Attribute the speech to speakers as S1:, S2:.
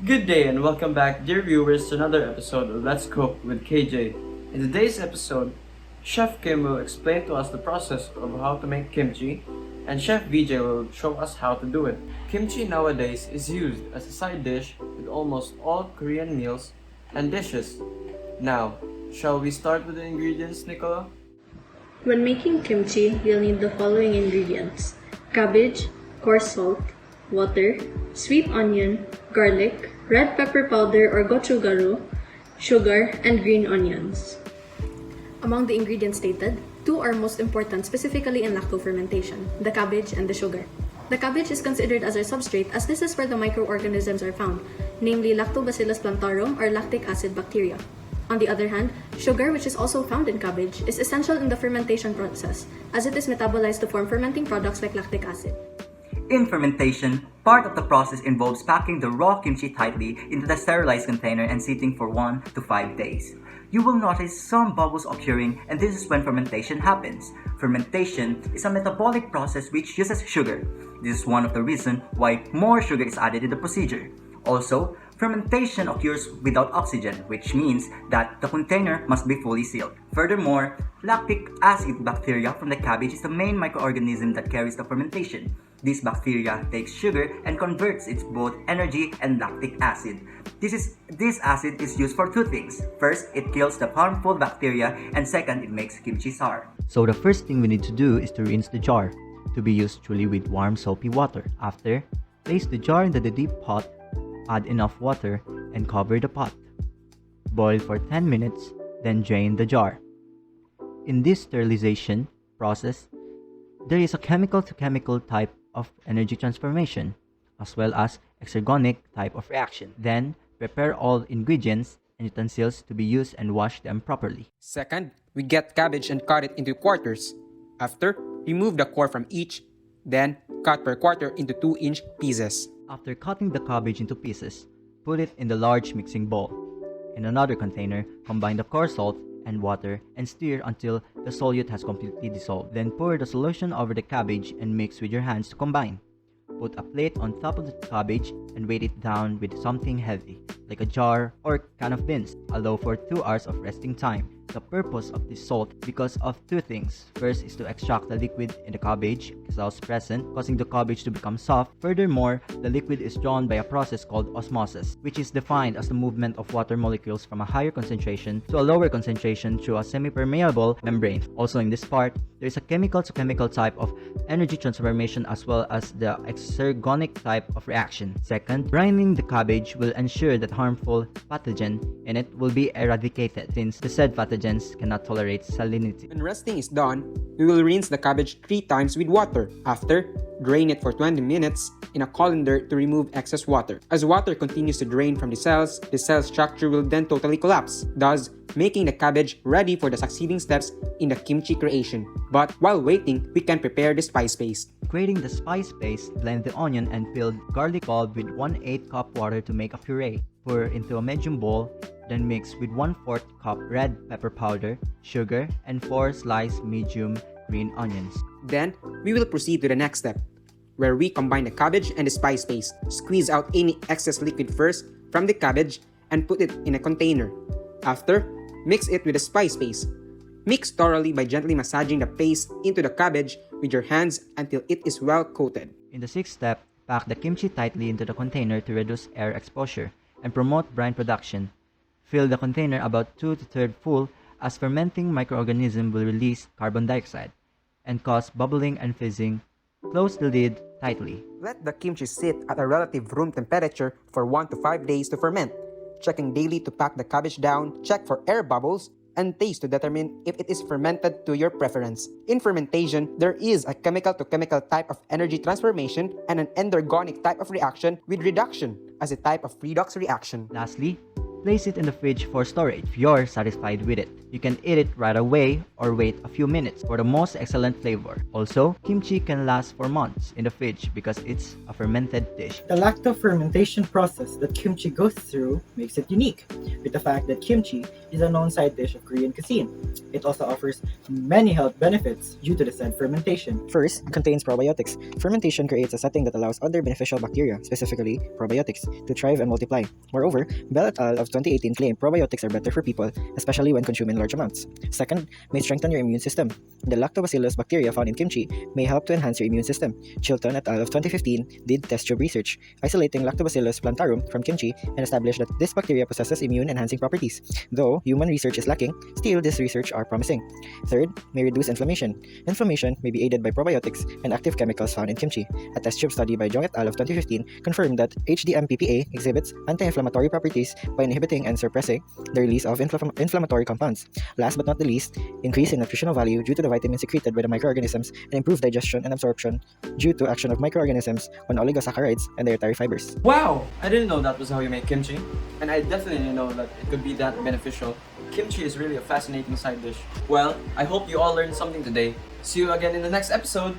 S1: Good day and welcome back, dear viewers, to another episode of Let's Cook with KJ. In today's episode, Chef Kim will explain to us the process of how to make kimchi, and Chef VJ will show us how to do it. Kimchi nowadays is used as a side dish with almost all Korean meals and dishes. Now, shall we start with the ingredients, Nicola?
S2: When making kimchi, you'll need the following ingredients: cabbage, coarse salt, water, sweet onion, garlic, red pepper powder or gochugaru, sugar, and green onions.
S3: Among the ingredients stated, two are most important specifically in lacto-fermentation, the cabbage and the sugar. The cabbage is considered as our substrate as this is where the microorganisms are found, namely Lactobacillus plantarum or lactic acid bacteria. On the other hand, sugar, which is also found in cabbage, is essential in the fermentation process as it is metabolized to form fermenting products like lactic acid.
S4: In fermentation, part of the process involves packing the raw kimchi tightly into the sterilized container and sitting for 1 to 5 days. You will notice some bubbles occurring, and this is when fermentation happens. Fermentation is a metabolic process which uses sugar. This is one of the reasons why more sugar is added in the procedure. Also, fermentation occurs without oxygen, which means that the container must be fully sealed. Furthermore, lactic acid bacteria from the cabbage is the main microorganism that carries the fermentation. This bacteria takes sugar and converts it both energy and lactic acid. This acid is used for two things. First, it kills the harmful bacteria, and second, it makes kimchi sour.
S5: So the first thing we need to do is to rinse the jar, to be used truly with warm soapy water. After, place the jar into the deep pot, add enough water, and cover the pot. Boil for 10 minutes, then drain the jar. In this sterilization process, there is a chemical-to-chemical type of energy transformation, as well as exergonic type of reaction. Then, prepare all ingredients and utensils to be used and wash them properly.
S6: Second, we get cabbage and cut it into quarters. After, remove the core from each, then cut per quarter into 2-inch pieces.
S5: After cutting the cabbage into pieces, put it in the large mixing bowl. In another container, combine the coarse salt and water and stir until the solute has completely dissolved. Then pour the solution over the cabbage and mix with your hands to combine. Put a plate on top of the cabbage and weight it down with something heavy, like a jar or can of beans. Allow for 2 hours of resting time. The purpose of this salt because of two things. First is to extract the liquid in the cabbage cells present, causing the cabbage to become soft. Furthermore, the liquid is drawn by a process called osmosis, which is defined as the movement of water molecules from a higher concentration to a lower concentration through a semi-permeable membrane. Also in this part, there is a chemical-to-chemical type of energy transformation as well as the exergonic type of reaction. Second, brining the cabbage will ensure that harmful pathogen in it will be eradicated since the said pathogens cannot tolerate salinity.
S6: When resting is done, we will rinse the cabbage 3 times with water. After, drain it for 20 minutes in a colander to remove excess water. As water continues to drain from the cell structure will then totally collapse, thus making the cabbage ready for the succeeding steps in the kimchi creation. But while waiting, we can prepare the spice paste.
S5: Creating the spice paste, blend the onion and peeled garlic bulb with 1/8 cup water to make a puree. Pour into a medium bowl, then mix with 1/4 cup red pepper powder, sugar, and 4 sliced medium green onions.
S6: Then, we will proceed to the next step, where we combine the cabbage and the spice paste. Squeeze out any excess liquid first from the cabbage and put it in a container. After, mix it with the spice paste. Mix thoroughly by gently massaging the paste into the cabbage with your hands until it is well coated.
S5: In the sixth step, pack the kimchi tightly into the container to reduce air exposure and promote brine production. Fill the container about 2 to 3 full as fermenting microorganisms will release carbon dioxide and cause bubbling and fizzing. Close the lid tightly.
S6: Let the kimchi sit at a relative room temperature for 1 to 5 days to ferment. Checking daily to pack the cabbage down, check for air bubbles, and taste to determine if it is fermented to your preference. In fermentation, there is a chemical-to-chemical type of energy transformation and an endergonic type of reaction with reduction as a type of redox reaction.
S5: Lastly, Place it in the fridge for storage if you're satisfied with it. You can eat it right away or wait a few minutes for the most excellent flavor. Also, kimchi can last for months in the fridge because it's a fermented dish.
S7: The lacto-fermentation process that kimchi goes through makes it unique, with the fact that kimchi is a known side dish of Korean cuisine. It also offers many health benefits due to the said fermentation.
S8: First, it contains probiotics. Fermentation creates a setting that allows other beneficial bacteria, specifically probiotics, to thrive and multiply. Moreover, Bell et al. Of 2018 claimed probiotics are better for people, especially when consumed in large amounts. Second, may strengthen your immune system. The lactobacillus bacteria found in kimchi may help to enhance your immune system. Chilton et al. Of 2015 did test tube research, isolating Lactobacillus plantarum from kimchi and established that this bacteria possesses immune-enhancing properties. Though human research is lacking, still this research are promising. Third, may reduce inflammation. Inflammation may be aided by probiotics and active chemicals found in kimchi. A test tube study by Jong et al. Of 2015 confirmed that HDMPPA exhibits anti-inflammatory properties by inhibiting and suppressing the release of inflammatory compounds. Last but not the least, increase in nutritional value due to the vitamins secreted by the microorganisms and improved digestion and absorption due to action of microorganisms on oligosaccharides and dietary fibers.
S1: Wow! I didn't know that was how you make kimchi, and I definitely didn't know that it could be that beneficial. Kimchi is really a fascinating side dish. Well, I hope you all learned something today. See you again in the next episode!